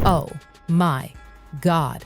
Oh my God.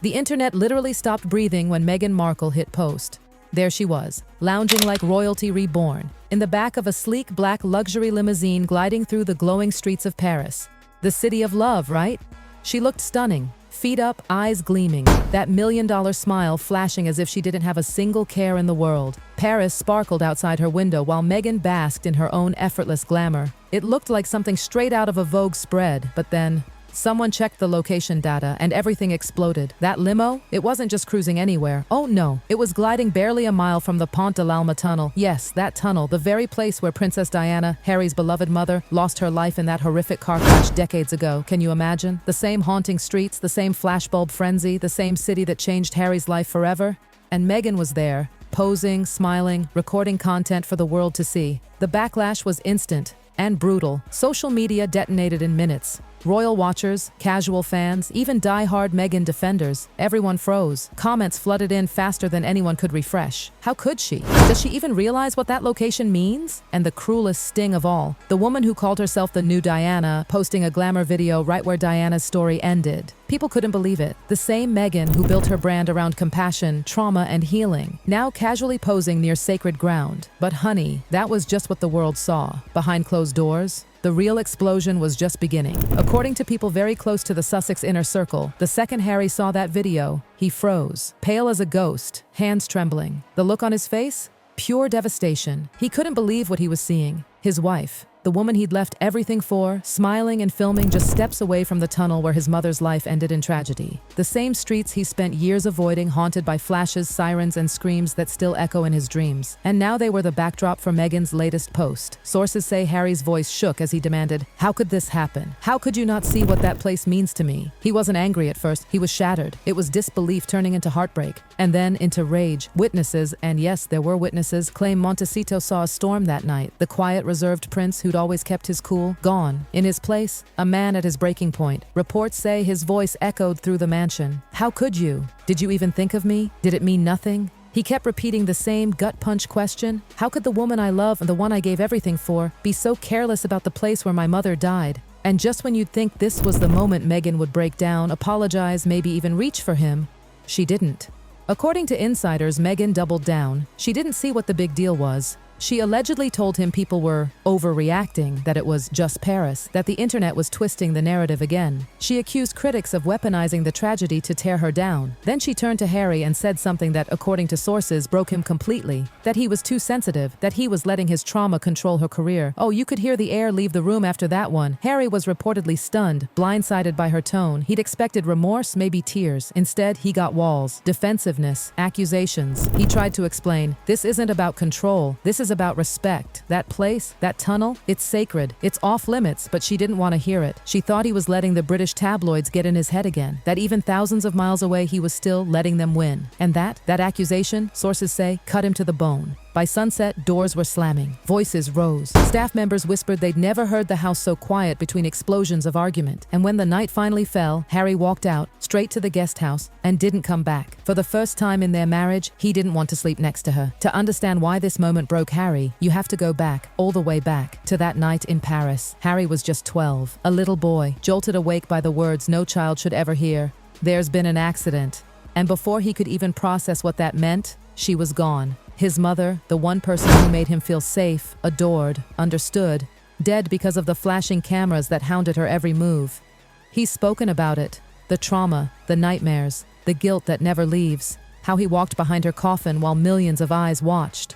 The internet literally stopped breathing when Meghan Markle hit post. There she was, lounging like royalty reborn, in the back of a sleek black luxury limousine gliding through the glowing streets of Paris. The city of love, right? She looked stunning, feet up, eyes gleaming, that million-dollar smile flashing as if she didn't have a single care in the world. Paris sparkled outside her window while Meghan basked in her own effortless glamour. It looked like something straight out of a Vogue spread, but then someone checked the location data and everything exploded. That limo? It wasn't just cruising anywhere. Oh no, it was gliding barely a mile from the Pont de l'Alma tunnel. Yes, that tunnel, the very place where Princess Diana, Harry's beloved mother, lost her life in that horrific car crash decades ago. Can you imagine? The same haunting streets, the same flashbulb frenzy, the same city that changed Harry's life forever. And Meghan was there, posing, smiling, recording content for the world to see. The backlash was instant and brutal. Social media detonated in minutes. Royal watchers, casual fans, even die-hard Meghan defenders, everyone froze. Comments flooded in faster than anyone could refresh. How could she? Does she even realize what that location means? And the cruelest sting of all, the woman who called herself the new Diana, posting a glamour video right where Diana's story ended. People couldn't believe it. The same Meghan who built her brand around compassion, trauma, and healing, now casually posing near sacred ground. But honey, that was just what the world saw. Behind closed doors, the real explosion was just beginning. According to people very close to the Sussex inner circle, the second Harry saw that video, he froze, pale as a ghost, hands trembling. The look on his face? Pure devastation. He couldn't believe what he was seeing. His wife, the woman he'd left everything for, smiling and filming just steps away from the tunnel where his mother's life ended in tragedy. The same streets he spent years avoiding, haunted by flashes, sirens, and screams that still echo in his dreams. And now they were the backdrop for Meghan's latest post. Sources say Harry's voice shook as he demanded, "How could this happen? How could you not see what that place means to me?" He wasn't angry at first, he was shattered. It was disbelief turning into heartbreak, and then into rage. Witnesses, and yes, there were witnesses, claim Montecito saw a storm that night. The quiet, reserved prince who'd always kept his cool, gone. In his place, a man at his breaking point. Reports say his voice echoed through the mansion. "How could you? Did you even think of me? Did it mean nothing?" He kept repeating the same gut-punch question. How could the woman I love and the one I gave everything for be so careless about the place where my mother died? And just when you'd think this was the moment Meghan would break down, apologize, maybe even reach for him, she didn't. According to insiders, Meghan doubled down. She didn't see what the big deal was. She allegedly told him people were overreacting, that it was just Paris, that the internet was twisting the narrative again. She accused critics of weaponizing the tragedy to tear her down. Then she turned to Harry and said something that, according to sources, broke him completely. That he was too sensitive, that he was letting his trauma control her career. Oh, you could hear the air leave the room after that one. Harry was reportedly stunned, blindsided by her tone. He'd expected remorse, maybe tears. Instead, he got walls, defensiveness, accusations. He tried to explain, this isn't about control, this is about respect. That place, that tunnel, it's sacred. It's off limits, but she didn't want to hear it. She thought he was letting the British tabloids get in his head again, that even thousands of miles away he was still letting them win. And that accusation, sources say, cut him to the bone. By sunset, doors were slamming. Voices rose. Staff members whispered they'd never heard the house so quiet between explosions of argument. And when the night finally fell, Harry walked out, straight to the guest house, and didn't come back. For the first time in their marriage, he didn't want to sleep next to her. To understand why this moment broke Harry, you have to go back, all the way back, to that night in Paris. Harry was just 12, a little boy, jolted awake by the words no child should ever hear. There's been an accident. And before he could even process what that meant, she was gone. His mother, the one person who made him feel safe, adored, understood, dead because of the flashing cameras that hounded her every move. He's spoken about it, the trauma, the nightmares, the guilt that never leaves, how he walked behind her coffin while millions of eyes watched.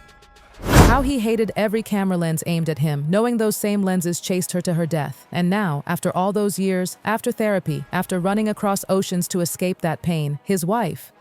How he hated every camera lens aimed at him, knowing those same lenses chased her to her death. And now, after all those years, after therapy, after running across oceans to escape that pain, his wife,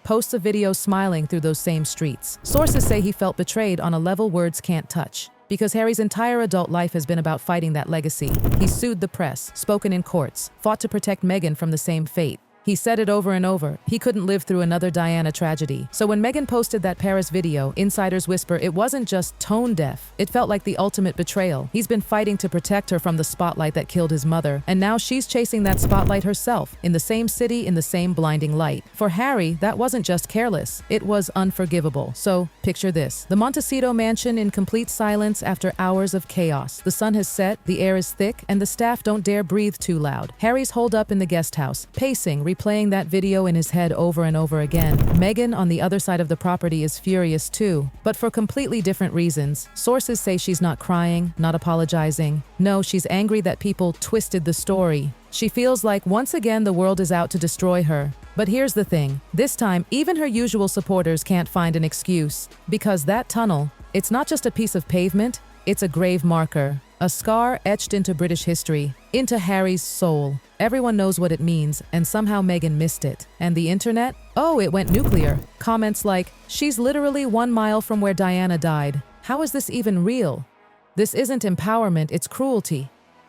posts a video smiling through those same streets. Sources say he felt betrayed on a level words can't touch. Because Harry's entire adult life has been about fighting that legacy. He sued the press, spoken in courts, fought to protect Meghan from the same fate. He said it over and over. He couldn't live through another Diana tragedy. So when Meghan posted that Paris video, insiders whisper it wasn't just tone deaf. It felt like the ultimate betrayal. He's been fighting to protect her from the spotlight that killed his mother, and now she's chasing that spotlight herself, in the same city, in the same blinding light. For Harry, that wasn't just careless. It was unforgivable. So, picture this. The Montecito mansion in complete silence after hours of chaos. The sun has set, the air is thick, and the staff don't dare breathe too loud. Harry's holed up in the guest house, pacing, replaying that video in his head over and over again. Meghan, on the other side of the property, is furious too, but for completely different reasons. Sources say she's not crying, not apologizing. No, she's angry that people twisted the story. She feels like once again the world is out to destroy her. But here's the thing. This time, even her usual supporters can't find an excuse. Because that tunnel, it's not just a piece of pavement, it's a grave marker. A scar etched into British history, into Harry's soul. Everyone knows what it means, and somehow Meghan missed it. And the internet? Oh, it went nuclear. Comments like, she's literally 1 mile from where Diana died. How is this even real? This isn't empowerment, it's cruelty.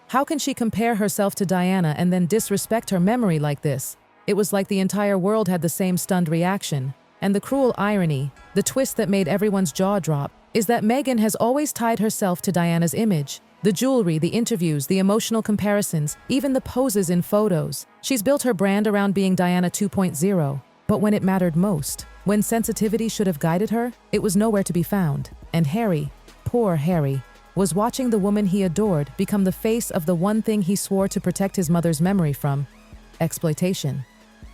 How can she compare herself to Diana and then disrespect her memory like this? It was like the entire world had the same stunned reaction. And the cruel irony, the twist that made everyone's jaw drop, is that Meghan has always tied herself to Diana's image. The jewelry, the interviews, the emotional comparisons, even the poses in photos. She's built her brand around being Diana 2.0. But when it mattered most, when sensitivity should have guided her, it was nowhere to be found. And Harry, poor Harry, was watching the woman he adored become the face of the one thing he swore to protect his mother's memory from: exploitation.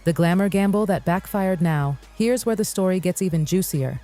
The glamour gamble that backfired now. Here's where the story gets even juicier.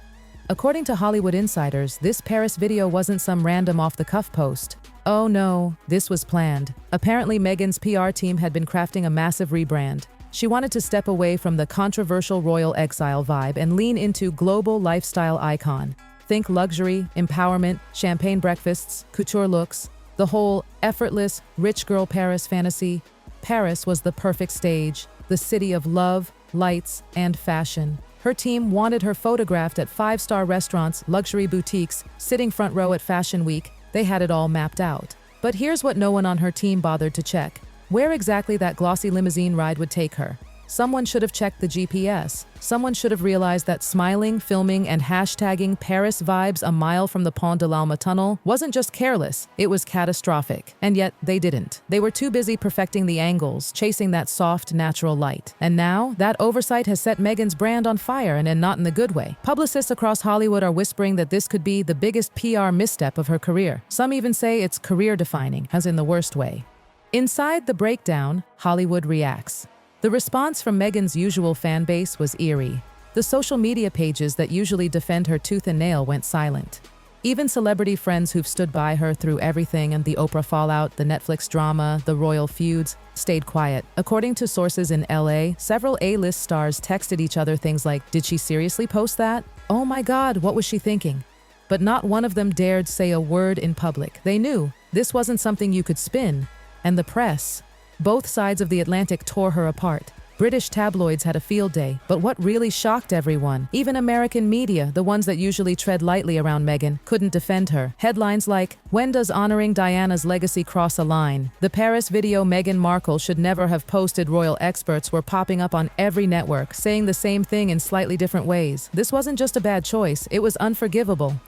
According to Hollywood insiders, this Paris video wasn't some random off-the-cuff post. Oh no, this was planned. Apparently, Meghan's PR team had been crafting a massive rebrand. She wanted to step away from the controversial royal exile vibe and lean into global lifestyle icon. Think luxury, empowerment, champagne breakfasts, couture looks, the whole effortless, rich girl Paris fantasy. Paris was the perfect stage, the city of love, lights, and fashion. Her team wanted her photographed at 5-star restaurants, luxury boutiques, sitting front row at Fashion Week. They had it all mapped out. But here's what no one on her team bothered to check: where exactly that glossy limousine ride would take her. Someone should have checked the GPS. Someone should have realized that smiling, filming, and hashtagging Paris vibes a mile from the Pont de l'Alma tunnel wasn't just careless, it was catastrophic. And yet, they didn't. They were too busy perfecting the angles, chasing that soft, natural light. And now, that oversight has set Meghan's brand on fire, and not in the good way. Publicists across Hollywood are whispering that this could be the biggest PR misstep of her career. Some even say it's career-defining, as in the worst way. Inside the breakdown, Hollywood reacts. The response from Meghan's usual fan base was eerie. The social media pages that usually defend her tooth and nail went silent. Even celebrity friends who've stood by her through everything, and the Oprah fallout, the Netflix drama, the royal feuds, stayed quiet. According to sources in LA, several A-list stars texted each other things like, "Did she seriously post that? Oh my God, what was she thinking?" But not one of them dared say a word in public. They knew this wasn't something you could spin. And the press, both sides of the Atlantic, tore her apart. British tabloids had a field day, but what really shocked everyone, even American media, the ones that usually tread lightly around Meghan, couldn't defend her. Headlines like, "When does honoring Diana's legacy cross a line?" "The Paris video Meghan Markle should never have posted," royal experts were popping up on every network, saying the same thing in slightly different ways. This wasn't just a bad choice, it was unforgivable.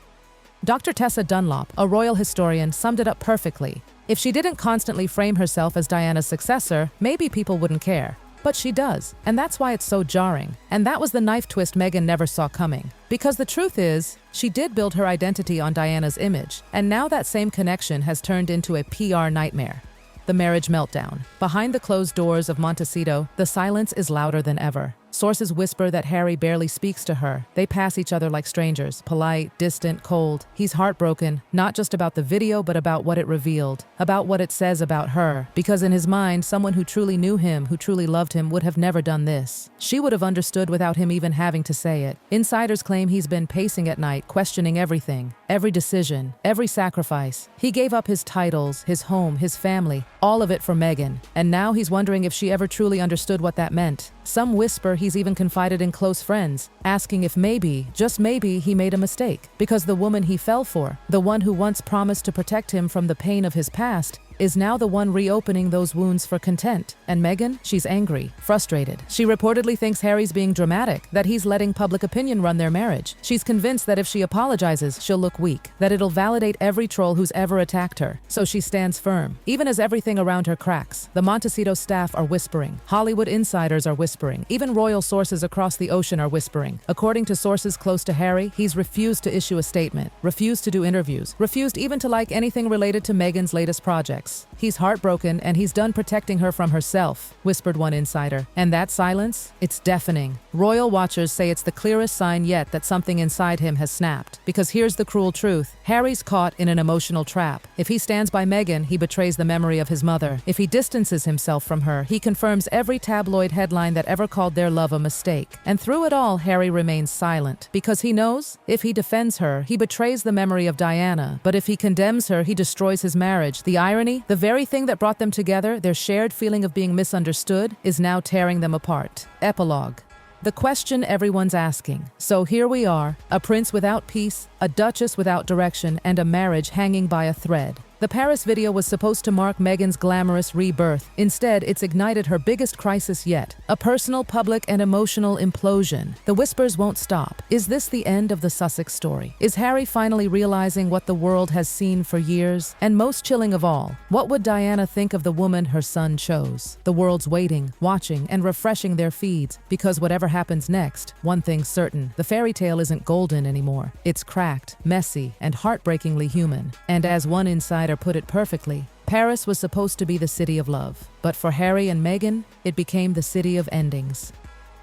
Dr. Tessa Dunlop, a royal historian, summed it up perfectly. If she didn't constantly frame herself as Diana's successor, maybe people wouldn't care. But she does, and that's why it's so jarring. And that was the knife twist Meghan never saw coming. Because the truth is, she did build her identity on Diana's image, and now that same connection has turned into a PR nightmare. The marriage meltdown. Behind the closed doors of Montecito, the silence is louder than ever. Sources whisper that Harry barely speaks to her. They pass each other like strangers, polite, distant, cold. He's heartbroken, not just about the video, but about what it revealed, about what it says about her. Because in his mind, someone who truly knew him, who truly loved him, would have never done this. She would have understood without him even having to say it. Insiders claim he's been pacing at night, questioning everything, every decision, every sacrifice. He gave up his titles, his home, his family, all of it for Meghan. And now he's wondering if she ever truly understood what that meant. Some whisper he's even confided in close friends, asking if maybe, just maybe, he made a mistake. Because the woman he fell for, the one who once promised to protect him from the pain of his past, is now the one reopening those wounds for content. And Meghan, she's angry, frustrated. She reportedly thinks Harry's being dramatic, that he's letting public opinion run their marriage. She's convinced that if she apologizes, she'll look weak, that it'll validate every troll who's ever attacked her. So she stands firm, even as everything around her cracks. The Montecito staff are whispering. Hollywood insiders are whispering. Even royal sources across the ocean are whispering. According to sources close to Harry, he's refused to issue a statement, refused to do interviews, refused even to like anything related to Meghan's latest projects. He's heartbroken and he's done protecting her from herself, whispered one insider. And that silence? It's deafening. Royal watchers say it's the clearest sign yet that something inside him has snapped. Because here's the cruel truth. Harry's caught in an emotional trap. If he stands by Meghan, he betrays the memory of his mother. If he distances himself from her, he confirms every tabloid headline that ever called their love a mistake. And through it all, Harry remains silent. Because he knows, if he defends her, he betrays the memory of Diana. But if he condemns her, he destroys his marriage. The irony, the very thing that brought them together, their shared feeling of being misunderstood, is now tearing them apart. Epilogue. The question everyone's asking. So here we are, a prince without peace, a duchess without direction, and a marriage hanging by a thread. The Paris video was supposed to mark Meghan's glamorous rebirth. Instead, it's ignited her biggest crisis yet, a personal, public, and emotional implosion. The whispers won't stop. Is this the end of the Sussex story? Is Harry finally realizing what the world has seen for years? And most chilling of all, what would Diana think of the woman her son chose? The world's waiting, watching, and refreshing their feeds, because whatever happens next, one thing's certain, the fairy tale isn't golden anymore. It's cracked, messy, and heartbreakingly human. And as one insider put it perfectly, Paris was supposed to be the city of love, but for Harry and Meghan, it became the city of endings.